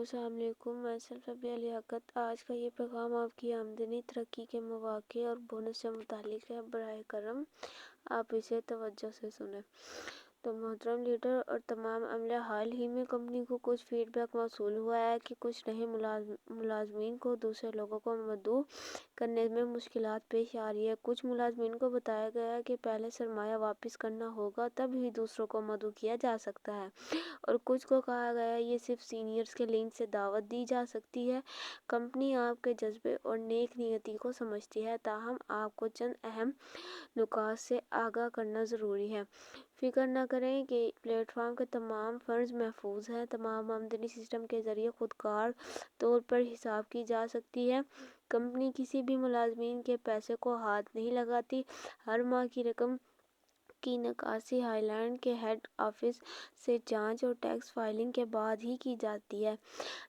السلام علیکم، میں سلفیہ لیاقت۔ آج کا یہ پیغام آپ کی آمدنی، ترقی کے مواقع اور بونس سے متعلق ہے۔ براہ کرم آپ اسے توجہ سے سنیں۔ تو محترم لیڈر اور تمام عملہ، حال ہی میں کمپنی کو کچھ فیڈ بیک موصول ہوا ہے کہ کچھ نئے ملازمین کو دوسرے لوگوں کو مدعو کرنے میں مشکلات پیش آ رہی ہے۔ کچھ ملازمین کو بتایا گیا ہے کہ پہلے سرمایہ واپس کرنا ہوگا، تب ہی دوسروں کو مدعو کیا جا سکتا ہے، اور کچھ کو کہا گیا ہے یہ صرف سینئرز کے لنک سے دعوت دی جا سکتی ہے۔ کمپنی آپ کے جذبے اور نیک نیتی کو سمجھتی ہے، تاہم آپ کو چند اہم نکات سے آگاہ کرنا ضروری ہے۔ فکر نہ کریں کہ پلیٹ فارم کے تمام فنڈز محفوظ ہیں۔ تمام آمدنی سسٹم کے ذریعے خود کار طور پر حساب کی جا سکتی ہے۔ کمپنی کسی بھی ملازمین کے پیسے کو ہاتھ نہیں لگاتی۔ ہر ماہ کی رقم کی نکاسی آئی لینڈ کے ہیڈ آفس سے جانچ اور ٹیکس فائلنگ کے بعد ہی کی جاتی ہے،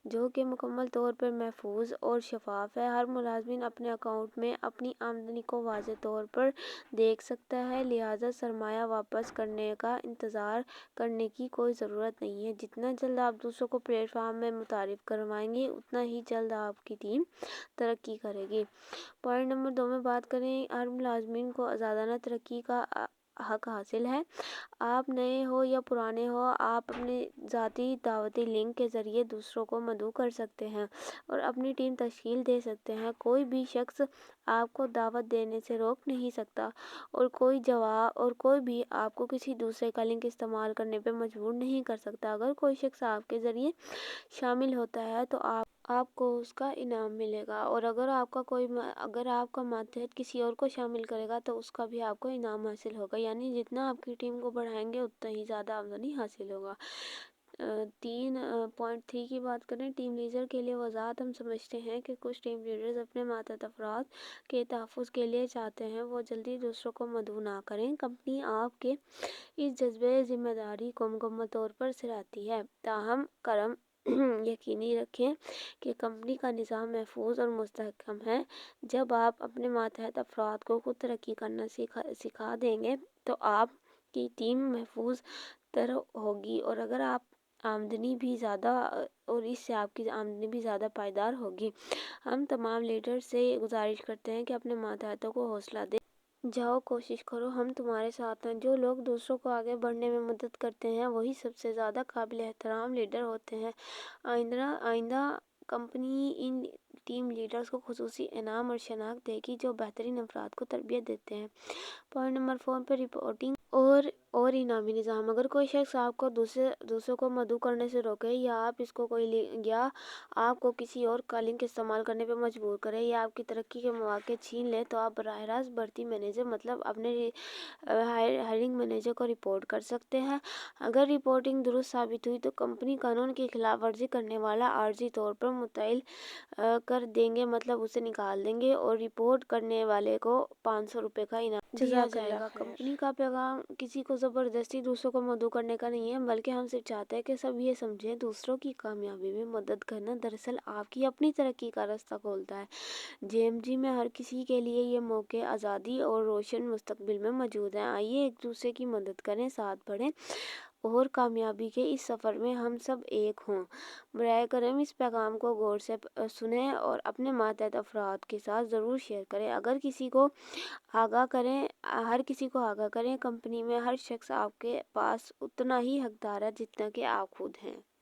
جو کہ مکمل طور پر محفوظ اور شفاف ہے۔ ہر ملازم اپنے اکاؤنٹ میں اپنی آمدنی کو واضح طور پر دیکھ سکتا ہے، لہٰذا سرمایہ واپس کرنے کا انتظار کرنے کی کوئی ضرورت نہیں ہے۔ جتنا جلد آپ دوسروں کو پلیٹ فارم میں متعارف کروائیں گے، اتنا ہی جلد آپ کی ٹیم ترقی کرے گی۔ پوائنٹ نمبر 2 میں بات کریں، ہر ملازم کو آزادانہ ترقی کا حق حاصل ہے۔ آپ نئے ہو یا پرانے ہو، آپ اپنے ذاتی دعوتی لنک کے ذریعے دوسروں کو مدعو کر سکتے ہیں اور اپنی ٹیم تشکیل دے سکتے ہیں۔ کوئی بھی شخص آپ کو دعوت دینے سے روک نہیں سکتا، اور کوئی بھی آپ کو کسی دوسرے کا لنک استعمال کرنے پہ مجبور نہیں کر سکتا۔ اگر کوئی شخص آپ کے ذریعے شامل ہوتا ہے تو آپ کو اس کا انعام ملے گا، اور اگر آپ کا ماتحت کسی اور کو شامل کرے گا تو اس کا بھی آپ کو انعام حاصل ہوگا، یعنی جتنا آپ کی ٹیم کو بڑھائیں گے اتنا ہی زیادہ آمدنی حاصل ہوگا۔ 3.3 کی بات کریں، ٹیم لیڈر کے لیے وضاحت۔ ہم سمجھتے ہیں کہ کچھ ٹیم لیڈرز اپنے ماتحت افراد کے تحفظ کے لیے چاہتے ہیں وہ جلدی دوسروں کو مدعو نہ کریں۔ کمپنی آپ کے اس جذبے ذمہ داری کو مکمل طور پر سراہتی ہے، تاہم کرم یقینی رکھیں کہ کمپنی کا نظام محفوظ اور مستحکم ہے۔ جب آپ اپنے ماتحت افراد کو خود ترقی کرنا سکھا دیں گے تو آپ کی ٹیم محفوظ تر ہوگی، اور اس سے آپ کی آمدنی بھی زیادہ پائیدار ہوگی۔ ہم تمام لیڈر سے گزارش کرتے ہیں کہ اپنے ماتحتوں کو حوصلہ دیں۔ جاؤ، کوشش کرو، ہم تمہارے ساتھ ہیں۔ جو لوگ دوسروں کو آگے بڑھنے میں مدد کرتے ہیں وہی سب سے زیادہ قابل احترام لیڈر ہوتے ہیں۔ آئندہ کمپنی ان ٹیم لیڈرز کو خصوصی انعام اور شناخت دے گی جو بہترین افراد کو تربیت دیتے ہیں۔ پوائنٹ نمبر 4 پہ رپورٹنگ اور انعامی نظام۔ اگر کوئی شخص آپ کو دوسروں کو مدعو کرنے سے روکے، یا آپ کو کسی اور کا لنک استعمال کرنے پہ مجبور کرے، یا آپ کی ترقی کے مواقع چھین لے، تو آپ براہ راست بھرتی مینیجر مطلب اپنے ہائرنگ مینیجر کو رپورٹ کر سکتے ہیں۔ اگر رپورٹنگ درست ثابت ہوئی تو کمپنی قانون کی خلاف ورزی کرنے والا عارضی طور پر معطل کر دیں گے، مطلب اسے نکال دیں گے، اور رپورٹ کرنے والے کو $500 کا انعام دیا جائے گا۔ کمپنی کا پیغام کسی کو زبردستی دوسروں کو مدعو کرنے کا نہیں ہے، بلکہ ہم صرف چاہتے ہیں کہ سب یہ سمجھیں، دوسروں کی کامیابی میں مدد کرنا دراصل آپ کی اپنی ترقی کا راستہ کھولتا ہے۔ JMG میں ہر کسی کے لیے یہ موقع، آزادی اور روشن مستقبل میں موجود ہیں۔ آئیے ایک دوسرے کی مدد کریں، ساتھ بڑھیں، اور کامیابی کے اس سفر میں ہم سب ایک ہوں۔ براہ کرم اس پیغام کو غور سے سنیں اور اپنے ماتحت افراد کے ساتھ ضرور شیئر کریں۔ ہر کسی کو آگاہ کریں، کمپنی میں ہر شخص آپ کے پاس اتنا ہی حقدار ہے جتنا کہ آپ خود ہیں۔